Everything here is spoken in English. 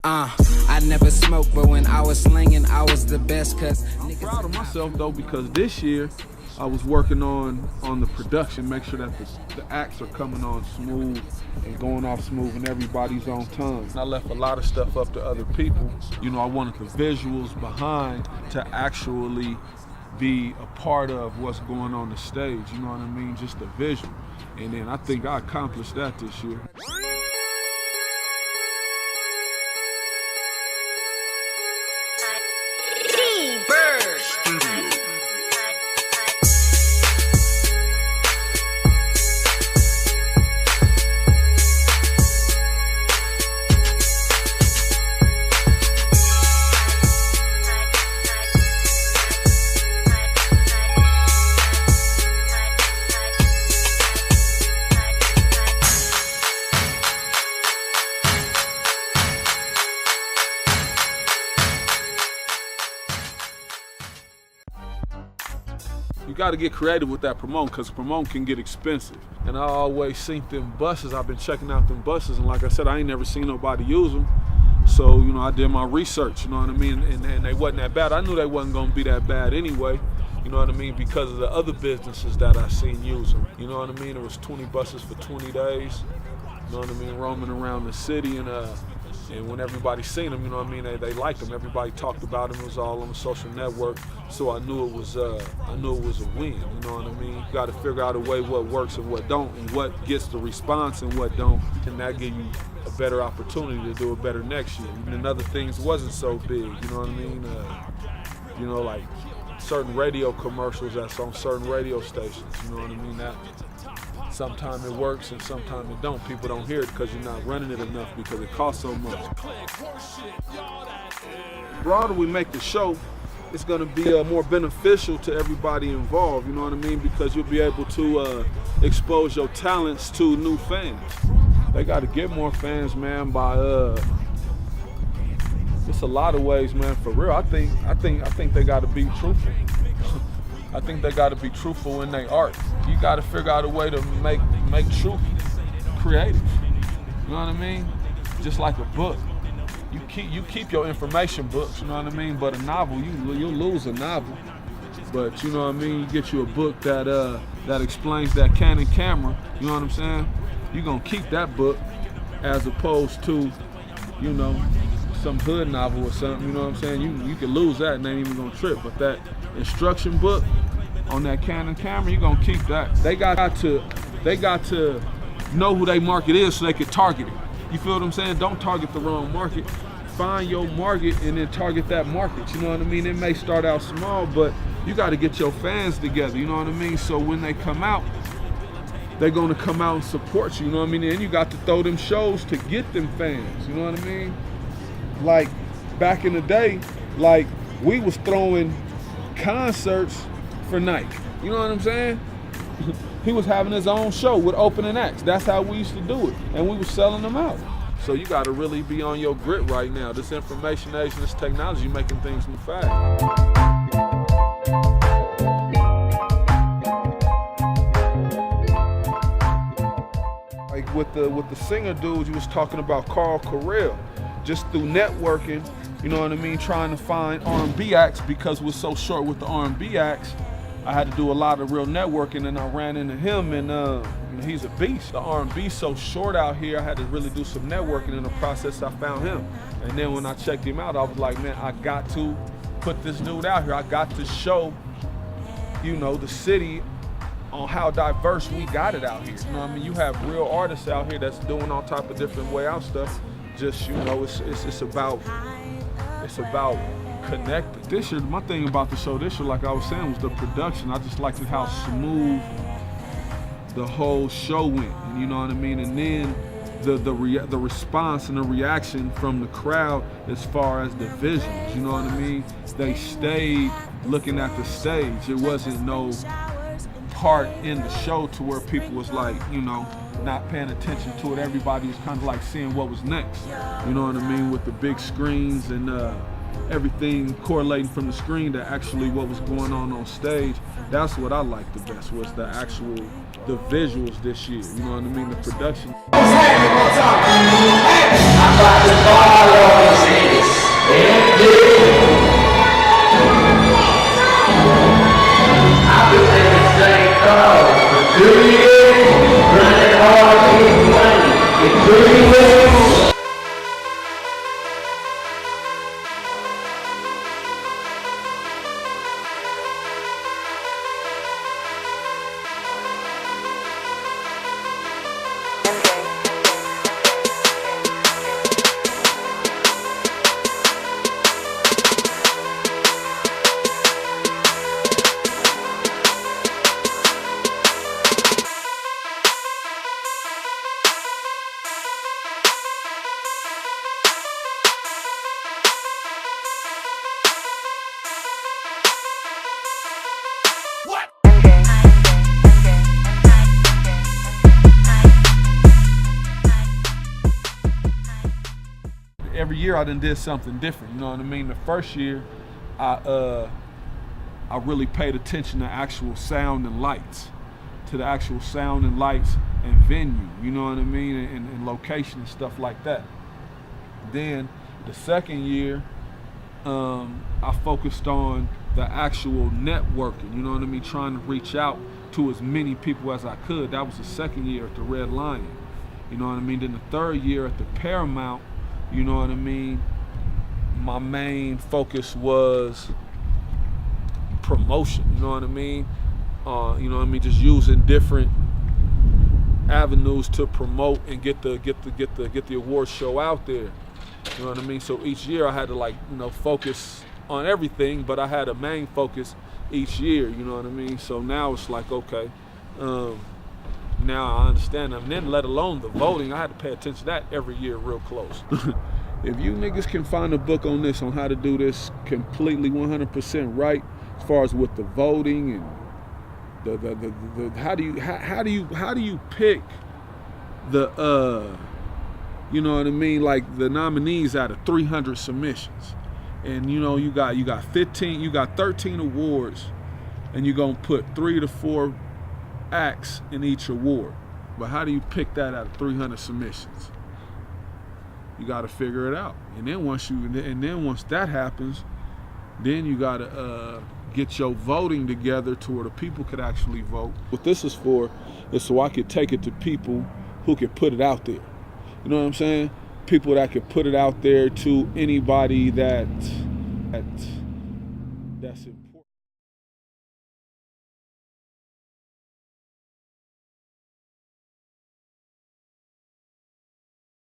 I never smoked, but when I was slinging, I was the best. Cause I'm proud of myself though, because this year I was working on the production, make sure that the acts are coming on smooth and going off smooth and everybody's on time. And I left a lot of stuff up to other people. You know, I wanted the visuals behind to actually be a part of what's going on the stage, you know what I mean? Just the visual. And then I think I accomplished that this year. You got to get creative with that promote, because promote can get expensive. And I always seen them buses. I've been checking out them buses, and like I said, I ain't never seen nobody use them. So, you know, I did my research, you know what I mean? And they wasn't that bad. I knew they wasn't gonna be that bad anyway, you know what I mean? Because of the other businesses that I seen use them. You know what I mean? It was 20 buses for 20 days, you know what I mean? Roaming around the city, and when everybody seen them, you know what I mean, they liked them. Everybody talked about them. It was all on the social network. So I knew it was a win. You know what I mean? You got to figure out a way what works and what don't, and what gets the response and what don't, and that give you a better opportunity to do it better next year. And other things wasn't so big. You know what I mean? You know, like certain radio commercials that's on certain radio stations. You know what I mean? That sometimes it works and sometimes it don't. People don't hear it because you're not running it enough because it costs so much. The broader we make the show, it's going to be more beneficial to everybody involved, you know what I mean? Because you'll be able to expose your talents to new fans. They got to get more fans, man, by it's a lot of ways, man, for real. I think they got to be truthful. I think they got to be truthful in their art. You got to figure out a way to make truth creative. You know what I mean? Just like a book. You keep your information books, you know what I mean? But a novel, you'll lose a novel. But you know what I mean? You get you a book that explains that Canon camera, you know what I'm saying? You're gonna keep that book as opposed to, you know, some hood novel or something, you know what I'm saying? You can lose that and they ain't even gonna trip. But that instruction book on that Canon camera, you're gonna keep that. They got to know who their market is so they can target it. You feel what I'm saying? Don't target the wrong market. Find your market and then target that market. You know what I mean? It may start out small, but you got to get your fans together. You know what I mean? So when they come out, they're going to come out and support you. You know what I mean? And you got to throw them shows to get them fans. You know what I mean? Like back in the day, like we was throwing concerts for Nike. You know what I'm saying? He was having his own show with opening acts. That's how we used to do it. And we were selling them out. So you got to really be on your grit right now. This information age and this technology making things move fast. Like with the singer dude, you was talking about Carl Correll. Just through networking, you know what I mean, trying to find R&B acts, because we're so short with the R&B acts. I had to do a lot of real networking, and I ran into him, and he's a beast. The R&B so short out here, I had to really do some networking. In the process, I found him. And then when I checked him out, I was like, man, I got to put this dude out here. I got to show, you know, the city on how diverse we got it out here. You know what I mean? You have real artists out here that's doing all type of different way out stuff. Just, you know, it's about connected. This year, my thing about the show this year, like I was saying, was the production. I just liked how smooth the whole show went, and you know what I mean? And then the response and the reaction from the crowd as far as the visuals, you know what I mean? They stayed looking at the stage. It wasn't no part in the show to where people was like, you know, not paying attention to it. Everybody was kind of like seeing what was next. You know what I mean? With the big screens and everything correlating from the screen to actually what was going on stage. That's what I liked the best, was the visuals this year. You know what I mean? The production. I done did something different. You know what I mean? The first year, I really paid attention to actual sound and lights, and venue. You know what I mean? And location and stuff like that. Then the second year, I focused on the actual networking. You know what I mean? Trying to reach out to as many people as I could. That was the second year at the Red Lion. You know what I mean? Then the third year at the Paramount, you know what I mean? My main focus was promotion. You know what I mean? You know what I mean? Just using different avenues to promote and get the award show out there. You know what I mean? So each year I had to focus on everything, but I had a main focus each year. You know what I mean? So now it's like, okay. Now I understand them. And then let alone the voting, I had to pay attention to that every year real close. If you niggas can find a book on this, on how to do this completely 100% right, as far as with the voting and the how do you pick the you know what I mean, like the nominees out of 300 submissions, and you know you got 13 awards, and you're gonna put 3 to 4 acts in each award. But how do you pick that out of 300 submissions? You got to figure it out. And then once that happens, then you got to get your voting together to where the people could actually vote. What this is for is so I could take it to people who could put it out there. You know what I'm saying? People that could put it out there to anybody that's important.